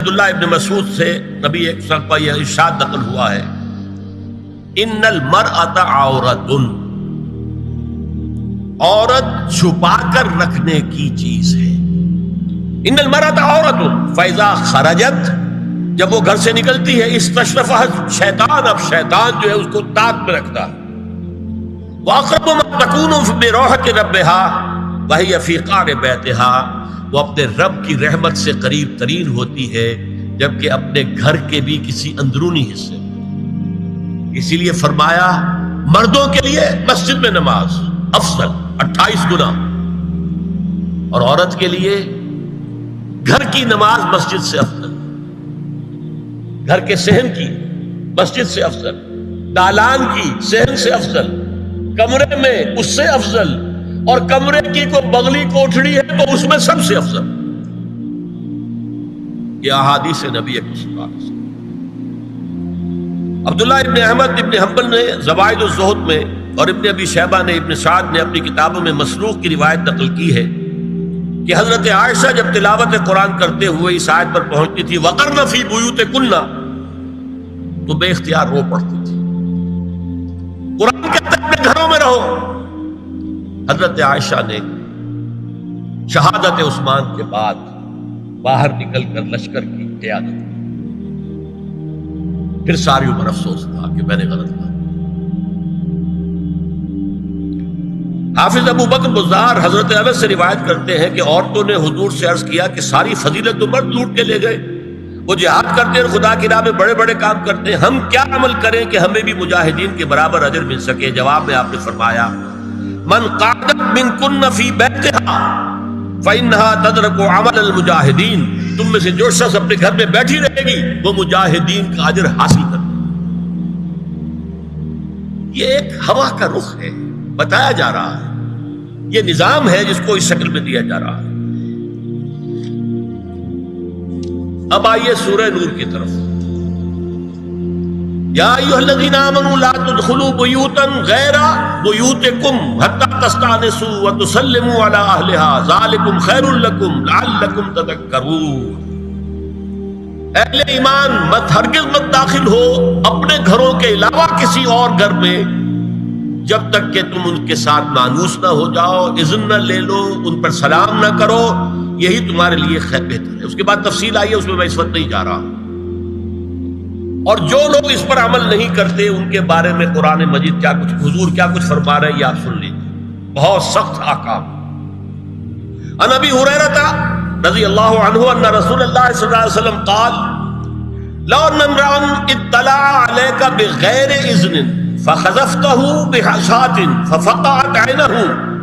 عبداللہ ابن مسعود سے نبی ایک وسلم کا یہ ارشاد نقل ہوا ہے، ان المرأۃ عورۃ، عورت چھپا کر رکھنے کی چیز ہے۔ ان المرأۃ عورۃ فاذا خرجت، جب وہ گھر سے نکلتی ہے، استشرفها شیطان، اب شیطان جو ہے اس کو تاک میں رکھتا ہے۔ واقرب ما تکون بروحة ربها وهي في قعر بیتها، وہ اپنے رب کی رحمت سے قریب ترین ہوتی ہے جبکہ اپنے گھر کے بھی کسی اندرونی حصے میں۔ اسی لیے فرمایا مردوں کے لیے مسجد میں نماز افضل 28 گنا، اور عورت کے لیے گھر کی نماز مسجد سے افضل، گھر کے صحن کی مسجد سے افضل، دالان کی صحن سے افضل، کمرے میں اس سے افضل، اور کمرے کی کوئی بغلی کوٹھڑی ہے تو اس میں سب سے افضل۔ یہ احادیث نبی اکرم صلی اللہ علیہ وسلم۔ عبداللہ ابن احمد ابن حنبل نے زوائد الزہد میں اور ابن ابی شیبہ نے، ابن سعد نے اپنی کتابوں میں مسروق کی روایت نقل کی ہے کہ حضرت عائشہ جب تلاوت قرآن کرتے ہوئے اس آیت پر پہنچتی تھی وَقَرْنَ فِي بُيُوتِكُنَّ، تو بے اختیار رو پڑتی تھی۔ قرآن کہتا ہے اپنے گھروں میں رہو۔ حضرت عائشہ نے شہادت عثمان کے بعد باہر نکل کر لشکر کی قیادت کی، پھر ساری عمر افسوس تھا کہ میں نے غلط کہا۔ حافظ ابو بکر بزار حضرت انس سے روایت کرتے ہیں کہ عورتوں نے حضور سے عرض کیا کہ ساری فضیلت تو مرد لوٹ کے لے گئے، وہ جہاد کرتے ہیں، خدا کی راہ میں بڑے بڑے کام کرتے ہیں، ہم کیا عمل کریں کہ ہمیں بھی مجاہدین کے برابر اجر مل سکے؟ جواب میں آپ نے فرمایا من قعدت منکن فی بیتہا فإنہا تدرک عمل المجاہدین، تم میں سے جو شخص اپنے گھر میں بیٹھی رہے گی وہ مجاہدین کا اجر حاصل کرے۔ یہ ایک ہوا کا رخ ہے، بتایا جا رہا ہے، یہ نظام ہے جس کو اس شکل میں دیا جا رہا ہے۔ اب آئیے سورہ نور کی طرف۔ یا ایھا الذین آمنوا لا تدخلوا بیوتا غیر بیوتکم حتی تستأنسوا وتسلموا علی اہلها ذالکم خیر لکم لعلکم تذکرون۔ اہل ایمان مت ہرگز مت داخل ہو اپنے گھروں کے علاوہ کسی اور گھر میں جب تک کہ تم ان کے ساتھ مانوس نہ ہو جاؤ، اذن نہ لے لو، ان پر سلام نہ کرو، یہی تمہارے لیے خیر بہتر ہے۔ اس کے بعد تفصیل آئی ہے، اس میں میں اس وقت نہیں جا رہا۔ اور جو لوگ اس پر عمل نہیں کرتے ان کے بارے میں قرآن مجید کیا کچھ، حضور کیا کچھ فرما رہے ہیں یہ آپ سن لیجیے، بہت سخت احکام۔ عن ابی ہریرہ رضی اللہ عنہ ان رسول اللہ صلی اللہ علیہ وسلم قال لو ان امرا اطلع علیک بغیر اذن فخذفته بحشاة ففقعت عینہ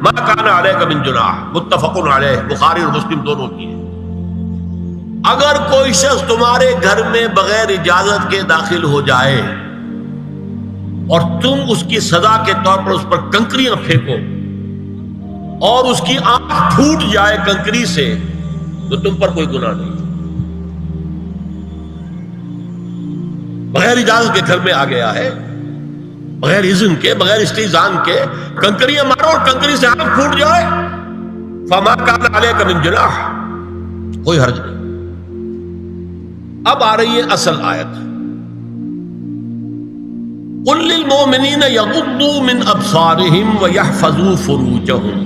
ما کان علیک من جناح، متفق علیہ، بخاری اور مسلم دونوں کی ہے۔ اگر کوئی شخص تمہارے گھر میں بغیر اجازت کے داخل ہو جائے اور تم اس کی سزا کے طور پر اس پر کنکریاں پھینکو اور اس کی آنکھ پھوٹ جائے کنکری سے تو تم پر کوئی گناہ نہیں۔ بغیر اجازت کے گھر میں آ گیا ہے، بغیر اذن کے، بغیر استئذان کے کنکریاں مارو اور کنکری سے آنکھ پھوٹ جائے، فما کان علیک من جناح، کوئی حرج نہیں۔ اب آ رہی ہے اصل آیت، قل للمؤمنین یغضوا من ابصارہم ویحفظوا فروجہم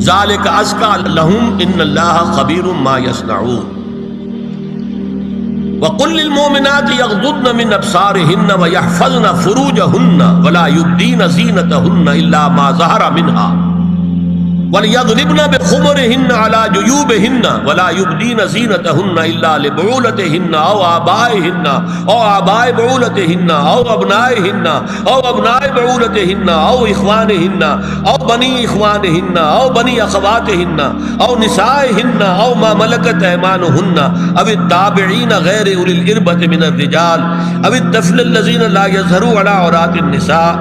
ذلک ازکی لہم ان اللہ خبیر ما یصنعون وقل للمؤمنات یغضضن من ابصارہن ویحفظن فروجہن ولا یبدین زینتہن الا ما ظہر منها وَلْيَضْرِبْنَ بِخُمُرِهِنَّ عَلَى جُيُوبِهِنَّ وَلَا يُبْدِينَ زِينَتَهُنَّ إِلَّا لِبُعُولَتِهِنَّ أَوْ آبَائِهِنَّ أَوْ آبَاءِ بُعُولَتِهِنَّ أَوْ أَبْنَائِهِنَّ أَوْ أَبْنَاءِ بُعُولَتِهِنَّ أَوْ إِخْوَانِهِنَّ أَوْ بَنِي إِخْوَانِهِنَّ أَوْ بَنِي أَخَوَاتِهِنَّ أَوْ نِسَائِهِنَّ أَوْ مَا مَلَكَتْ أَيْمَانُهُنَّ أَوِ التَّابِعِينَ غَيْرِ أُولِي الْإِرْبَةِ مِنَ الرِّجَالِ أَوِ الطَّفْلِ الَّذِينَ لَا يَظْهَرُوا عَلَى عَوْرَاتِ النِّسَاءِ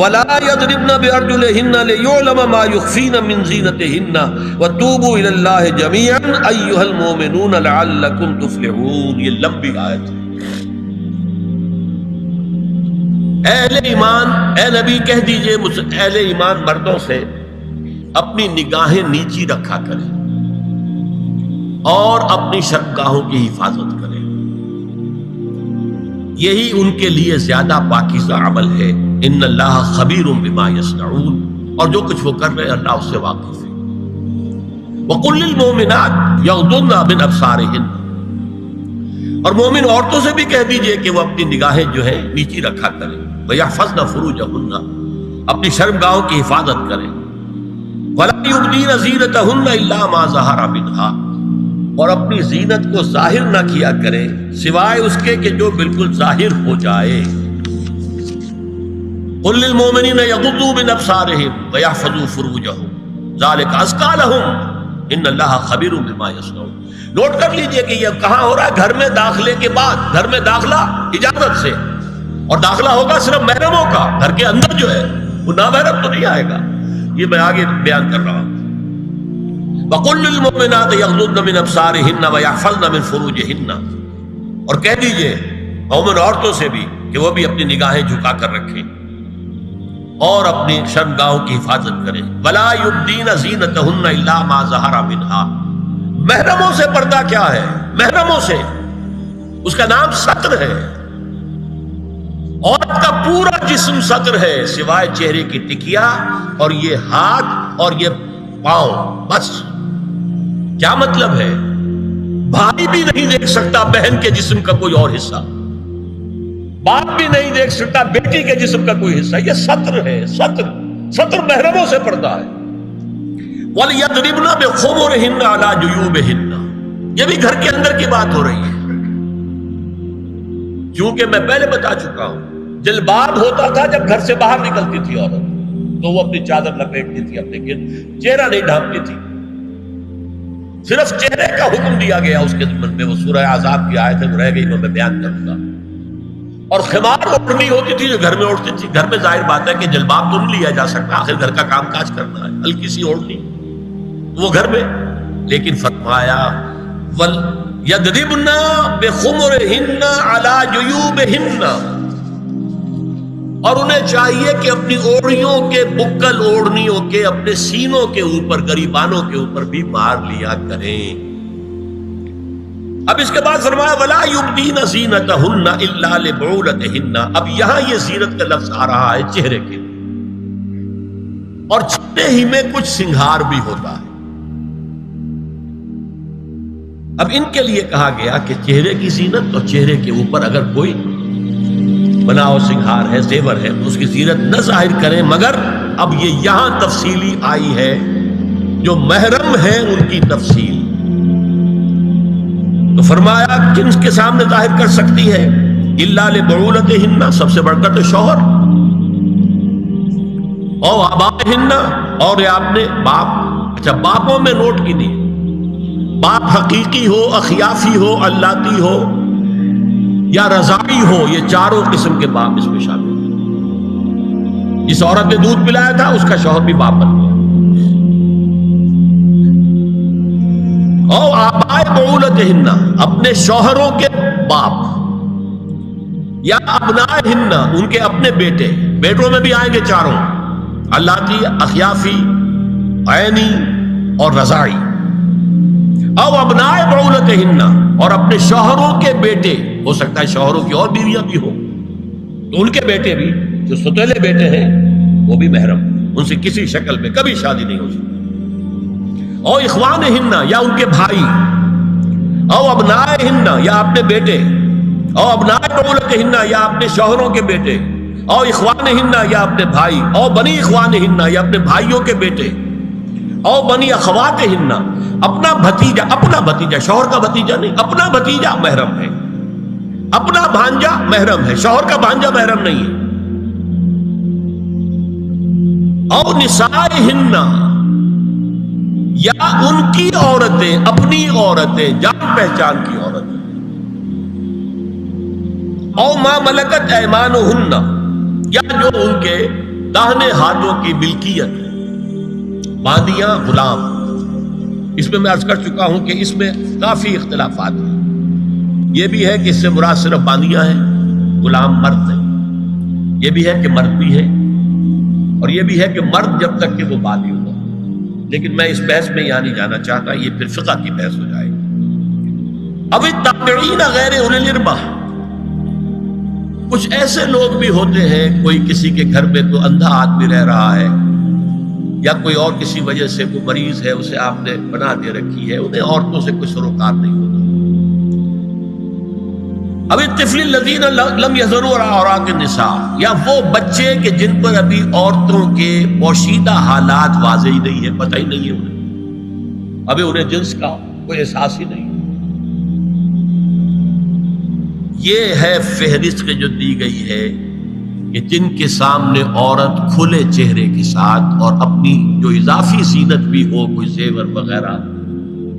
وَلَا يَضْرِبْنَ بِأَرْجُلِهِنَّ لِيُعْلَمَ مَا يُخْفِينَ مِنْ زِينَتِهِنَّ وَتُوبُوا إِلَى اللَّهِ جَمِيعًا أَيُّهَا الْمُؤْمِنُونَ لَعَلَّكُمْ تُفْلِحُونَ۔ یہ لمبی آیت ہے۔ اہل ایمان، اے نبی کہہ دیجئے اہل ایمان مردوں سے اپنی نگاہیں نیچی رکھا کریں، اور اپنی شرمگاہوں کی حفاظت کریں، یہی ان کے لیے زیادہ پاکیزہ عمل ہے۔ ان اللہ خبیر بما یصنعون، اور جو کچھ وہ کر رہے ہیں اللہ اس سے واقف ہے۔ وقل للمؤمنات یغضضن من ابصارہن، اور مومن عورتوں سے بھی کہہ دیجئے کہ وہ اپنی نگاہیں جو ہے نیچی رکھا کریں، ویحفظن فروجہن، اپنی شرمگاہوں کی حفاظت کریں، ولا یبدین زینتہن الا ما ظہر منہا، اور اپنی زینت کو ظاہر نہ کیا کریں سوائے اس کے کہ جو بالکل ظاہر ہو جائے۔ قل للمؤمنین یغضوا من ابصارہم ویحفظوا فروجہم ذلک ازکی لہم ان اللہ خبیر بما یصنعون۔ نوٹ کر لیجئے کہ یہ کہاں ہو رہا ہے؟ گھر میں داخلے کے بعد۔ گھر میں داخلہ اجازت سے، اور داخلہ ہوگا صرف محرموں کا، گھر کے اندر جو ہے وہ نامحرم تو نہیں آئے گا، یہ میں آگے بیان کر رہا ہوں۔ وَقُلْ لِلْمُؤْمِنَاتِ يَغْضُضْنَ مِنْ أَبْصَارِهِنَّ وَيَحْفَظْنَ مِنْ فُرُوجِهِنَّ، اور کہہ دیجئے مومن عورتوں سے بھی کہ وہ بھی اپنی نگاہیں جھکا کر رکھیں اور اپنی شرمگاہوں کی حفاظت کریں۔ وَلَا يُبْدِينَ زِينَتَهُنَّ إِلَّا مَا ظَهَرَ مِنْهَا، محرموں سے پردہ کیا ہے؟ محرموں سے، اس کا نام ستر ہے۔ عورت کا پورا جسم ستر ہے سوائے چہرے کی ٹکیا اور یہ ہاتھ اور یہ پاؤں، بس۔ کیا مطلب ہے؟ بھائی بھی نہیں دیکھ سکتا بہن کے جسم کا کوئی اور حصہ، باپ بھی نہیں دیکھ سکتا بیٹی کے جسم کا کوئی حصہ، یہ ستر ہے۔ ستر محرموں سے پردہ ہے۔ وَلْيَضْرِبْنَ بِخُمُرِهِنَّ عَلَى جُيُوبِهِنَّ، یہ بھی گھر کے اندر کی بات ہو رہی ہے، کیونکہ میں پہلے بتا چکا ہوں جلباب ہوتا تھا جب گھر سے باہر نکلتی تھی عورت، تو وہ اپنی چادر لپیٹتی تھی اپنے گرد، چہرہ نہیں ڈھانپتی تھی، صرف چہرے کا حکم دیا گیا اس کے ضمن میں۔ وہ سورہ احزاب کی آیت ہے، وہ رہ گئی، وہ میں بیان کروں گا۔ اور خمار اوڑھنی ہوتی تھی جو گھر میں اوڑھتی تھی۔ گھر میں ظاہر بات ہے کہ جلباب تو نہیں لیا جا سکتا، آخر گھر کا کام کاج کرنا ہے، ہلکی سی اوڑھنی وہ گھر میں، لیکن فرمایا وَلْيَضْرِبْنَ بِخُمُرِهِنَّ عَلَى جُيُوبِهِنَّ، اور انہیں چاہیے کہ اپنی اوڑھیوں کے، بکل اوڑھنیوں کے اپنے سینوں کے اوپر، گریبانوں کے اوپر بھی مار لیا کریں۔ اب اس کے بعد فرمایا وَلَا يُبْدِينَ زِينَتَهُنَّ إِلَّا لِبُعُولَتِهِنَّ، اب یہاں یہ زینت کا لفظ آ رہا ہے چہرے کے، اور چہرے ہی میں کچھ سنگھار بھی ہوتا ہے۔ اب ان کے لیے کہا گیا کہ چہرے کی زینت، اور چہرے کے اوپر اگر کوئی بناؤ سنگھار ہے، زیور ہے، تو اس کی زینت نہ ظاہر کریں، مگر اب یہ یہاں تفصیلی آئی ہے، جو محرم ہے ان کی تفصیل۔ تو فرمایا کن کے سامنے ظاہر کر سکتی ہے؟ الا لبعولتہن، سب سے بڑھ کر تو شوہر، او آبائہن، اور یہ آپ نے باپ، اچھا باپوں میں نوٹ کی نہیں، باپ حقیقی ہو، اخیافی ہو، اللاتی ہو یا رضاعی ہو، یہ چاروں قسم کے باپ اس میں شامل ہیں۔ جس عورت نے دودھ پلایا تھا اس کا شوہر بھی باپ بن گیا۔ او آبائے بعولتہن، اپنے شوہروں کے باپ، یا ابنائہن، ان کے اپنے بیٹے، بیٹوں میں بھی آئیں گے چاروں، اللاتی، اخیافی، عینی اور رضاعی۔ او ابنائے بعولتہن، اور اپنے شوہروں کے بیٹے، ہو سکتا ہے شوہروں کی اور بیویاں بھی ہوں، تو ان کے بیٹے بھی، جو ستیلے بیٹے ہیں وہ بھی محرم، ان سے کسی شکل میں کبھی شادی نہیں ہو سکتی۔ او اخوانہن، یا ان کے بھائی، او ابنائہن، یا اپنے بیٹے، او ابنائے بعولتہن، یا اپنے شوہروں کے بیٹے، او اخوانہن، یا اپنے بھائی، او بنی اخوانہن، یا اپنے بھائیوں کے بیٹے، او بنی اخواتہن، اپنا بھتیجا، اپنا بھتیجا، شوہر کا بھتیجا نہیں، اپنا بھتیجا محرم ہے، اپنا بھانجا محرم ہے، شوہر کا بھانجا محرم نہیں ہے۔ او نسائہن، یا ان کی عورتیں، اپنی عورتیں، جان پہچان کی عورتیں۔ او ما ملکت ایمانہن، یا جو ان کے داہنے ہاتھوں کی ملکیت ہے، باندیاں، غلام۔ اس میں عرض کر چکا ہوں کہ اس میں کافی اختلافات ہیں۔ یہ بھی ہے کہ اس سے مراد صرف باندیاں ہیں، غلام مرد ہیں، یہ بھی ہے کہ مرد بھی ہے، اور یہ بھی ہے کہ مرد جب تک کہ وہ بالغ ہو۔ لیکن میں اس بحث میں یہاں نہیں جانا چاہتا، یہ پھر فقہ کی بحث ہو جائے گی۔ اب التابعین غیر اولی الارباح، کچھ ایسے لوگ بھی ہوتے ہیں، کوئی کسی کے گھر میں کوئی اندھا آدمی رہ رہا ہے یا کوئی اور کسی وجہ سے کوئی مریض ہے، اسے آپ نے بنا دے رکھی ہے، انہیں عورتوں سے کوئی سروکار نہیں ہوتا. اب الطفل الذین لم یظہروا علی عورات النساء، یا وہ بچے کہ جن پر ابھی عورتوں کے پوشیدہ حالات واضح ہی نہیں ہے، پتہ ہی نہیں ہے انہیں، ابھی انہیں جنس کا کوئی احساس ہی نہیں. یہ ہے فہرست جو دی گئی ہے کہ جن کے سامنے عورت کھلے چہرے کے ساتھ اور اپنی جو اضافی زینت بھی ہو، کوئی زیور وغیرہ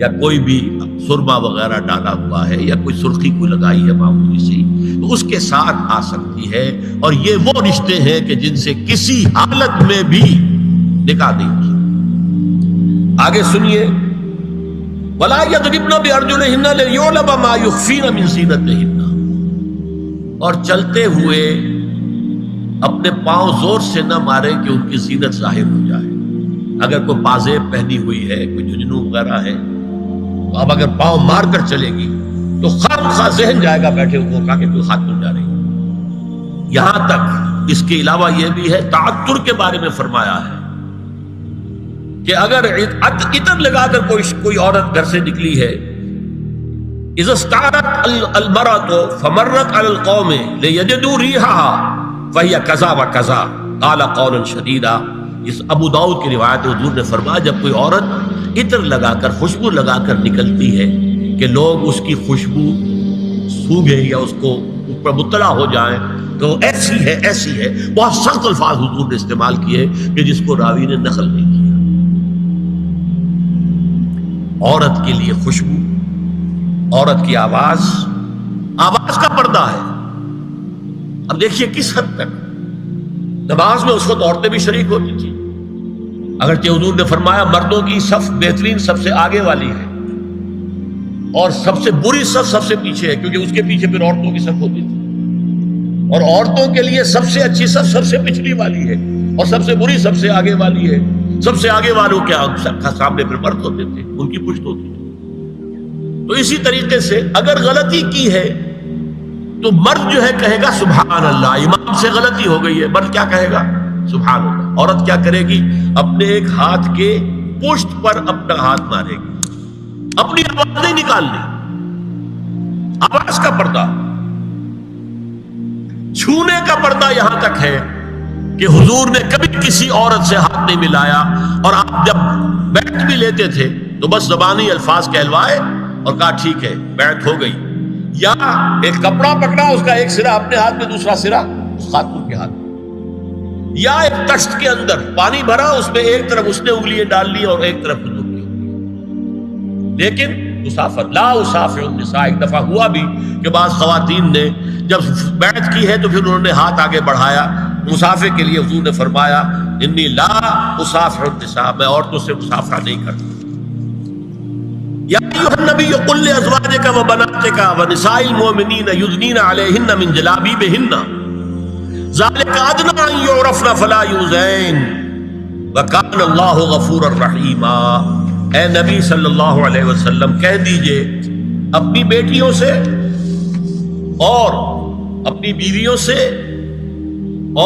یا کوئی بھی سرما وغیرہ ڈالا ہوا ہے یا کوئی سرخی کو لگائی ہے معمولی سی، تو اس کے ساتھ آ سکتی ہے. اور یہ وہ رشتے ہیں کہ جن سے کسی حالت میں بھی نکاح نہیں ہو سکتا. آگے سنیے، وَلَا يَضْرِبْنَ بِأَرْجُلِهِنَّ لِيُعْلَمَ مَا يُخْفِينَ مِنْ زِينَتِهِنَّ، اور چلتے ہوئے اپنے پاؤں زور سے نہ مارے کہ ان کی زینت ظاہر ہو جائے. اگر کوئی پازیب پہنی ہوئی ہے، کوئی جھنجھنو وغیرہ ہے، تو اب اگر پاؤں مار کر چلے گی تو خواہ ذہن جائے گا بیٹھے ہوئے کا کہ کوئی خاتون جا رہی ہے. یہاں تک اس کے علاوہ یہ بھی ہے، تعطر کے بارے میں فرمایا ہے کہ اگر عطر لگا کر کوئی عورت گھر سے نکلی ہے، اذا استعارت المرأة فمرت على القوم ليجدوا ريحها فهي كذا وكذا قال قولا شديدا. اس ابو داؤد کی روایت حضور نے فرمایا جب کوئی عورت عطر لگا کر خوشبو لگا کر نکلتی ہے کہ لوگ اس کی خوشبو سونگیں یا اس کو اوپر مطلع ہو جائیں تو ایسی ہے ایسی ہے. بہت سخت الفاظ حضور نے استعمال کیے کہ جس کو راوی نے نقل نہیں کیا. عورت کے لیے خوشبو، عورت کی آواز کا پردہ ہے. اب دیکھیے کس حد تک نماز میں اس وقت عورتیں بھی شریک ہوتی تھی، اگرچہ حضور نے فرمایا مردوں کی صف بہترین سب سے آگے والی ہے اور سب سے بری صف سب سے پیچھے ہے، کیونکہ اس کے پیچھے پھر عورتوں کی صف ہوتی تھی. اور عورتوں کے لیے سب سے اچھی صف سب سے پچھلی والی ہے اور سب سے بری سب سے آگے والی ہے. سب سے آگے والوں کے سامنے پھر مرد ہوتے تھے، ان کی پشت ہوتی تھی. تو اسی طریقے سے اگر غلطی کی ہے تو مرد جو ہے کہے گا سبحان اللہ. امام سے غلطی ہو گئی ہے، مرد کیا کہے گا؟ سبحان اللہ. عورت کیا کرے گی؟ اپنے ایک ہاتھ کے پشت پر اپنا ہاتھ مارے گی، اپنی آواز نہیں نکالنی. آواز کا پردہ، چھونے کا پردہ یہاں تک ہے کہ حضور نے کبھی کسی عورت سے ہاتھ نہیں ملایا. اور آپ جب بیعت بھی لیتے تھے تو بس زبانی الفاظ کہلوائے اور کہا ٹھیک ہے بیعت ہو گئی، یا ایک کپڑا پکڑا، اس کا ایک سرا اپنے ہاتھ میں دوسرا سرا اس خاتون کے ہاتھ میں، یا ایک تشت کے اندر پانی بھرا، اس میں ایک طرف اس نے انگلیاں ڈال لی اور ایک طرف حضور کی. لیکن مسافر لا اسافر النساء، ایک دفعہ ہوا بھی کہ بعض خواتین نے جب بیعت کی ہے تو پھر انہوں نے ہاتھ آگے بڑھایا مسافر کے لیے. حضور نے فرمایا انی لا اسافر النساء، میں عورتوں سے مسافرہ نہیں کرتا. یا ایھا النبی قل لازواجک وبناتک ونساء المؤمنین یدنین علیہن من جلابیبہن ذلک ادنی ان یعرفن فلا یؤذین وکان اللہ غفورا رحیما. اے نبی صلی اللہ علیہ وسلم کہہ دیجئے اپنی بیٹیوں سے اور اپنی بیویوں سے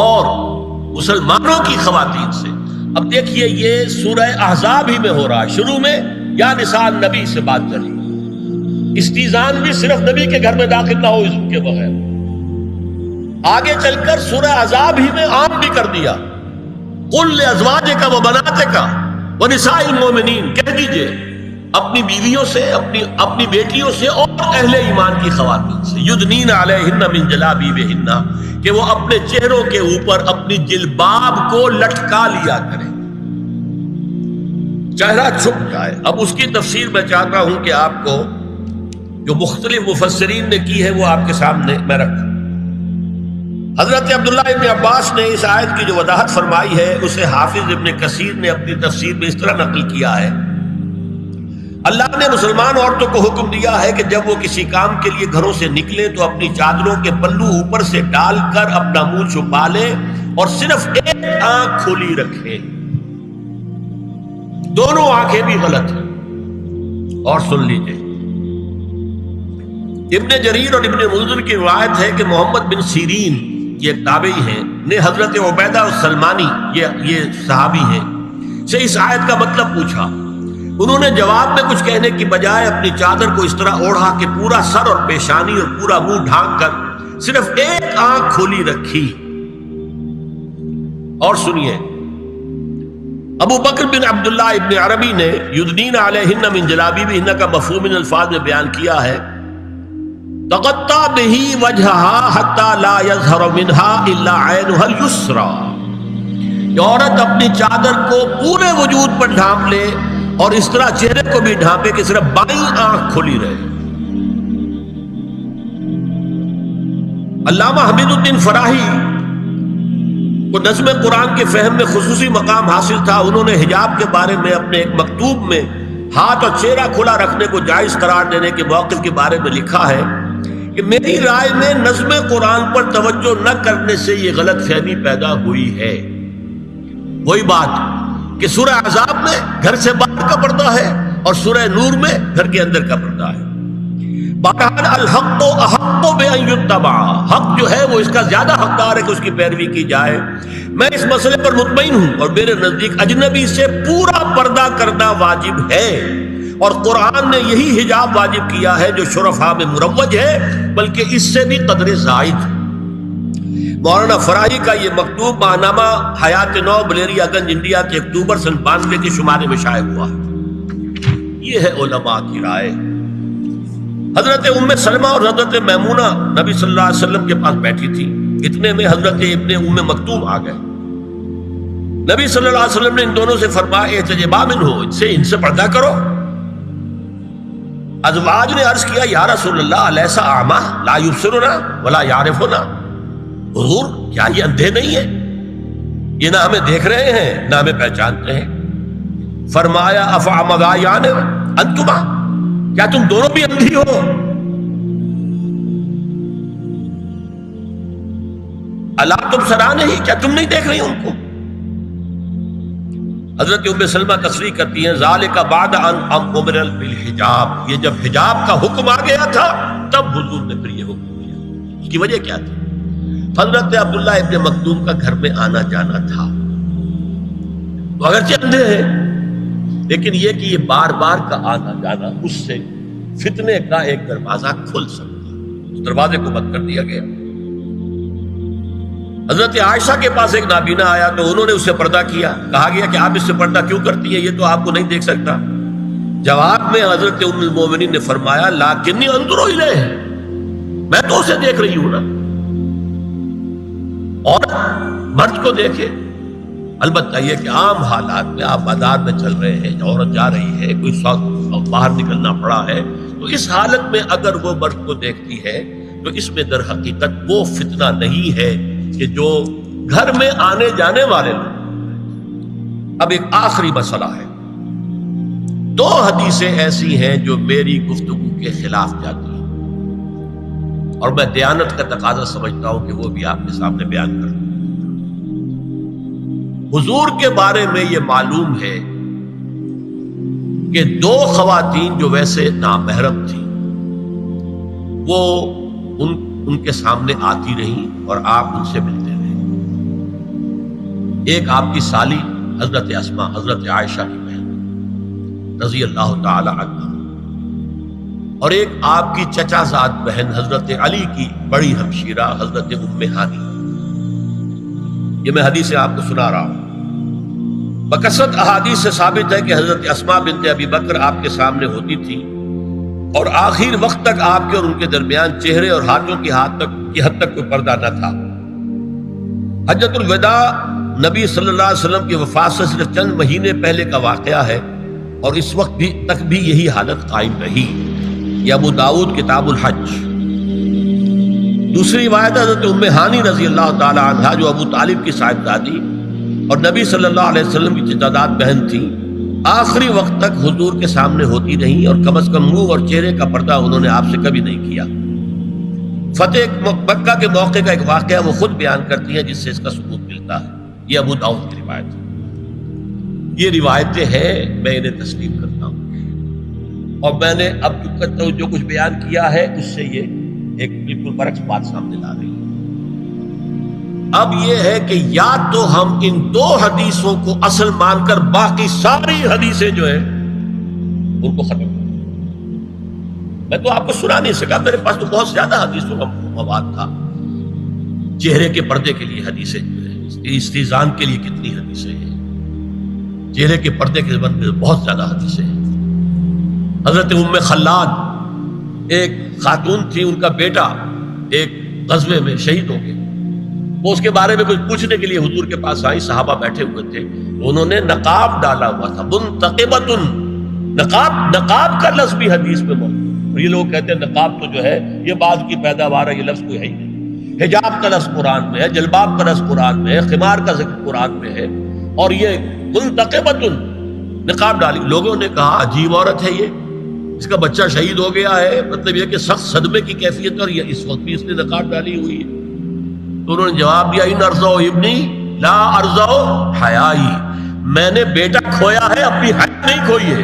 اور مسلمانوں کی خواتین سے. اب دیکھیے یہ سورہ احزاب ہی میں ہو رہا ہے. شروع میں یا نساء نبی سے بات چلی، استیزان بھی صرف نبی کے گھر میں داخل نہ ہو اذن کے بغیر. آگے چل کر سورہ احزاب ہی میں عام بھی کر دیا، قل لازواجک وبناتک ونساء المؤمنین، کہہ دیجئے اپنی بیویوں سے اپنی بیٹیوں سے اور اہل ایمان کی خواتین سے، یدنین علیہن من جلابیبہن، کہ وہ اپنے چہروں کے اوپر اپنی جلباب کو لٹکا لیا کریں، چہرہ چھپ جائے. اب اس کی تفسیر میں چاہتا ہوں کہ آپ کو جو مختلف مفسرین نے کی ہے وہ آپ کے سامنے میں رکھوں. حضرت عبداللہ ابن عباس نے اس آیت کی جو وضاحت فرمائی ہے اسے حافظ ابن کثیر نے اپنی تفسیر میں اس طرح نقل کیا ہے. اللہ نے مسلمان عورتوں کو حکم دیا ہے کہ جب وہ کسی کام کے لیے گھروں سے نکلے تو اپنی چادروں کے پلو اوپر سے ڈال کر اپنا منہ چھپا لے اور صرف ایک آنکھ کھلی رکھے. دونوں آنکھیں بھی غلط ہیں. اور سن لیجئے ابن جریر اور ابن منذر کی روایت ہے کہ محمد بن سیرین یہ ایک تابعی ہیں نے حضرت عبیدہ السلمانی یہ صحابی ہیں سے اس آیت کا مطلب پوچھا. انہوں نے جواب میں کچھ کہنے کی بجائے اپنی چادر کو اس طرح اوڑھا کہ پورا سر اور پیشانی اور پورا منہ ڈھانک کر صرف ایک آنکھ کھولی رکھی. اور سنیے ابو بکر بن عبداللہ ابن عربی نے یدنین علیہن من جلابیبہن کا مفہوم ان الفاظ میں بیان کیا ہے تغطى به وجهها حتى لا يظهر منها الا عينها اليسرى. عورت اپنی چادر کو پورے وجود پر ڈھانپ لے اور اس طرح چہرے کو بھی ڈھانپے کہ صرف بائیں آنکھ کھلی رہے. علامہ حمید الدین فراہی کو نظم قرآن کے فہم میں خصوصی مقام حاصل تھا. انہوں نے حجاب کے بارے میں اپنے ایک مکتوب میں ہاتھ اور چہرہ کھلا رکھنے کو جائز قرار دینے کے موقف کے بارے میں لکھا ہے کہ میری رائے میں نظم قرآن پر توجہ نہ کرنے سے یہ غلط فہمی پیدا ہوئی ہے. وہی بات کہ سورہ احزاب میں گھر سے باہر کا پردہ ہے اور سورہ نور میں گھر کے اندر کا پردہ ہے. بہرحال الحق احق بان یتبع، حق جو ہے وہ اس کا زیادہ حقدار ہے کہ اس کی پیروی کی جائے. میں اس مسئلے پر مطمئن ہوں اور میرے نزدیک اجنبی سے پورا پردہ کرنا واجب ہے اور قرآن نے یہی حجاب واجب کیا ہے جو شرفاء میں مروج ہے بلکہ اس سے بھی قدر زائد. مولانا فراہی کا یہ مکتوب ماہنامہ حیات نو بلیریا گنج انڈیا کے اکتوبر سن 92 کے شمارے میں شائع ہوا. یہ ہے علماء کی رائے. حضرت ام سلمہ اور حضرت میمونہ نبی صلی اللہ علیہ وسلم کے پاس بیٹھی تھی. اتنے میں حضرت ابن ام مکتوم آ گئے. نبی صلی اللہ علیہ وسلم نے ان دونوں سے فرمایا احتجبا منہ، ان سے پردہ کرو. ازواج نے عرض کیا یا رسول اللہ الیس اعمی لا یبصرنا ولا یعرفنا، حضور کیا یہ اندھے نہیں ہیں؟ یہ نہ ہمیں دیکھ رہے ہیں نہ ہمیں پہچانتے ہیں. فرمایا افعمذایان انتما، کیا تم دونوں بھی اندھی ہو؟ الا تبصران ہی، کیا تم نہیں دیکھ رہی ان کو؟ حضرت ام سلمہ تصریح کرتی ہیں ذالک بعد ان امر بالحجاب، یہ جب حجاب کا حکم آ گیا تھا تب حضور نے پھر یہ حکم دیا. اس کی وجہ کیا تھی؟ حضرت عبداللہ ابن مکتوم کا گھر میں آنا جانا تھا. تو اگرچہ اندھے ہیں لیکن یہ کہ یہ بار بار کا آنا جانا اس سے فتنے کا ایک دروازہ کھل سکتا ہے. اس دروازے کو بند کر دیا گیا. حضرت عائشہ کے پاس ایک نابینا آیا تو انہوں نے اس سے پردہ کیا. کہا گیا کہ آپ اس سے پردہ کیوں کرتی ہیں، یہ تو آپ کو نہیں دیکھ سکتا. جواب میں حضرت ام المومنین نے فرمایا لیکنی انظر الیہ، میں تو اسے دیکھ رہی ہوں نا. اور مرد کو دیکھے. البتہ یہ کہ عام حالات میں آپ بازار میں چل رہے ہیں، عورت جا رہی ہے، کوئی ساتھ باہر نکلنا پڑا ہے، تو اس حالت میں اگر وہ مرد کو دیکھتی ہے تو اس میں در حقیقت وہ فتنہ نہیں ہے کہ جو گھر میں آنے جانے والے لوگ. اب ایک آخری مسئلہ ہے. 2 حدیثیں ایسی ہیں جو میری گفتگو کے خلاف جاتی ہیں اور میں دیانت کا تقاضا سمجھتا ہوں کہ وہ بھی آپ کے سامنے بیان کروں. حضور کے بارے میں یہ معلوم ہے کہ 2 خواتین جو ویسے نامحرم تھیں وہ ان کے سامنے آتی رہیں اور آپ ان سے ملتے رہے. ایک آپ کی سالی حضرت اسماء، حضرت عائشہ کی بہن رضی اللہ تعالی عنہ، اور ایک آپ کی چچا زاد بہن حضرت علی کی بڑی ہمشیرہ حضرت ام ہانی. یہ میں حدیث آپ کو سنا رہا ہوں. بکثرت احادیث سے ثابت ہے کہ حضرت اسماء بنت ابی بکر آپ کے سامنے ہوتی تھی اور آخر وقت تک آپ کے اور ان کے درمیان چہرے اور ہاتھوں کی حد تک کوئی پردہ نہ تھا. حجۃ الوداع نبی صلی اللہ علیہ وسلم کی وفات سے صرف چند مہینے پہلے کا واقعہ ہے اور اس وقت تک بھی یہی حالت قائم رہی. یہ ابو داؤد کتاب الحج. دوسری روایت حضرت ام ہانی رضی اللہ تعالی عنہا جو ابو طالب کی صاحبزادی اور نبی صلی اللہ علیہ وسلم کی چچاداد بہن تھی، آخری وقت تک حضور کے سامنے ہوتی رہیں اور کم از کم منہ اور چہرے کا پردہ انہوں نے آپ سے کبھی نہیں کیا. فتح مکہ کے موقع کا ایک واقعہ وہ خود بیان کرتی ہیں جس سے اس کا ثبوت ملتا ہے. یہ ابو داؤد کی روایت ہے. یہ روایتیں ہیں، میں انہیں تسلیم کرتا ہوں. اور میں نے اب جو کچھ بیان کیا ہے اس سے یہ ایک بالکل برعکس بات سامنے لا رہی ہے۔ اب یہ ہے کہ یا تو ہم ان دو حدیثوں کو اصل مان کر باقی ساری حدیثیں جو ہیں ان کو ختم کریں۔ میں تو آپ کو سنا نہیں سکا، میرے پاس تو بہت زیادہ حدیثوں کا مواد تھا۔ چہرے کے پردے کے لیے حدیثیں جو ہیں، استیزان کے لیے کتنی حدیثیں ہیں، چہرے کے پردے کے بارے میں بہت زیادہ حدیثیں ہیں۔ حضرت ام خلاد ایک خاتون تھی، ان کا بیٹا ایک غزوے میں شہید ہو گیا، وہ اس کے بارے میں کچھ پوچھنے کے لیے حضور کے پاس آئی، صحابہ بیٹھے ہوئے تھے، انہوں نے نقاب ڈالا ہوا تھا، منتقبۃ، نقاب کا لفظ بھی حدیث میں موجود ہے۔ اور یہ لوگ کہتے ہیں نقاب تو جو ہے یہ بعد کی پیداوار ہے، یہ لفظ کوئی ہے ہی نہیں۔ حجاب کا لفظ قرآن میں ہے، جلباب کا لفظ قرآن میں ہے، خمار کا ذکر قرآن میں ہے، اور یہ منتقبۃ نقاب ڈالی۔ لوگوں نے کہا عجیب عورت ہے یہ، اس کا بچہ شہید ہو گیا ہے، مطلب یہ کہ سخت صدمے کی کیفیت، اور اس وقت بھی اس نے نقاب ڈالی ہوئی ہے۔ تو انہوں نے جواب دیا ان ارزو ابنی لا ارزو حیائی، میں نے بیٹا کھویا ہے، اپنی حیا نہیں کھوئی ہے۔